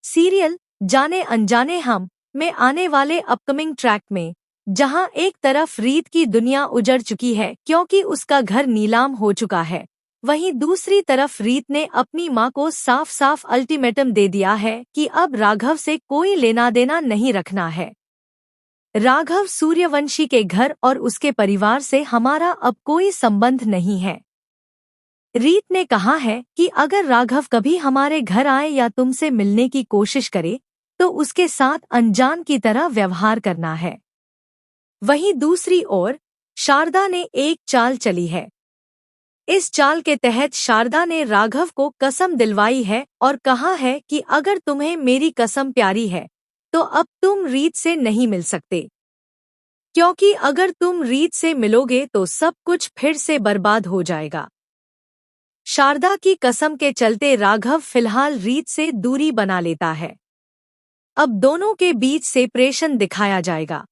Serial जाने अनजाने हम में आने वाले अपकमिंग ट्रैक में जहां एक तरफ रीत की दुनिया उजड़ चुकी है क्योंकि उसका घर नीलाम हो चुका है, वहीं दूसरी तरफ रीत ने अपनी मां को साफ साफ अल्टीमेटम दे दिया है कि अब राघव से कोई लेना देना नहीं रखना है। राघव सूर्यवंशी के घर और उसके परिवार से हमारा अब कोई संबंध नहीं है। रीत ने कहा है कि अगर राघव कभी हमारे घर आए या तुमसे मिलने की कोशिश करे तो उसके साथ अनजान की तरह व्यवहार करना है। वहीं दूसरी ओर शारदा ने एक चाल चली है। इस चाल के तहत शारदा ने राघव को कसम दिलवाई है और कहा है कि अगर तुम्हें मेरी कसम प्यारी है तो अब तुम रीत से नहीं मिल सकते, क्योंकि अगर तुम रीत से मिलोगे तो सब कुछ फिर से बर्बाद हो जाएगा। शारदा की कसम के चलते राघव फिलहाल रीत से दूरी बना लेता है। अब दोनों के बीच सेपरेशन दिखाया जाएगा,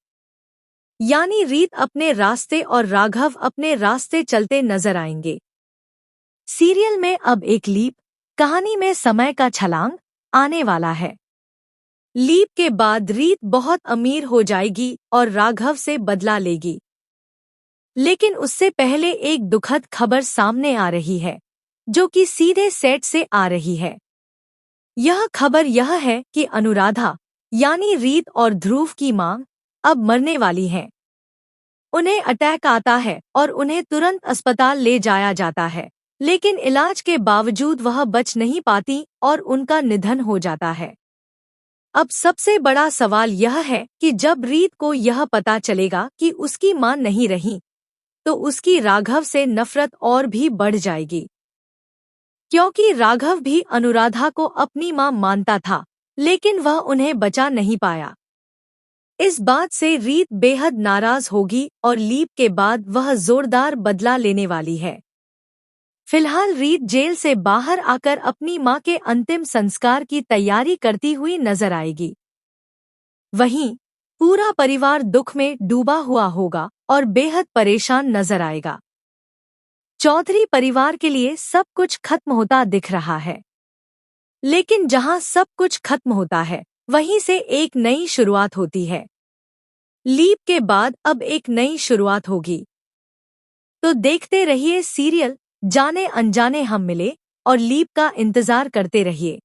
यानी रीत अपने रास्ते और राघव अपने रास्ते चलते नजर आएंगे। सीरियल में अब एक लीप कहानी में समय का छलांग आने वाला है। लीप के बाद रीत बहुत अमीर हो जाएगी और राघव से बदला लेगी, लेकिन उससे पहले एक दुखद खबर सामने आ रही है जो कि सीधे सेट से आ रही है। यह खबर यह है कि अनुराधा यानी रीत और ध्रुव की मां अब मरने वाली हैं। उन्हें अटैक आता है और उन्हें तुरंत अस्पताल ले जाया जाता है, लेकिन इलाज के बावजूद वह बच नहीं पाती और उनका निधन हो जाता है। अब सबसे बड़ा सवाल यह है कि जब रीत को यह पता चलेगा कि उसकी मां नहीं रही तो उसकी राघव से नफरत और भी बढ़ जाएगी, क्योंकि राघव भी अनुराधा को अपनी मां मानता था लेकिन वह उन्हें बचा नहीं पाया। इस बात से रीत बेहद नाराज होगी और लीप के बाद वह जोरदार बदला लेने वाली है। फिलहाल रीत जेल से बाहर आकर अपनी मां के अंतिम संस्कार की तैयारी करती हुई नजर आएगी। वहीं पूरा परिवार दुख में डूबा हुआ होगा और बेहद परेशान नजर आएगा। चौधरी परिवार के लिए सब कुछ खत्म होता दिख रहा है, लेकिन जहां सब कुछ खत्म होता है वहीं से एक नई शुरुआत होती है। लीप के बाद अब एक नई शुरुआत होगी। तो देखते रहिए सीरियल जाने अनजाने हम मिले और लीप का इंतजार करते रहिए।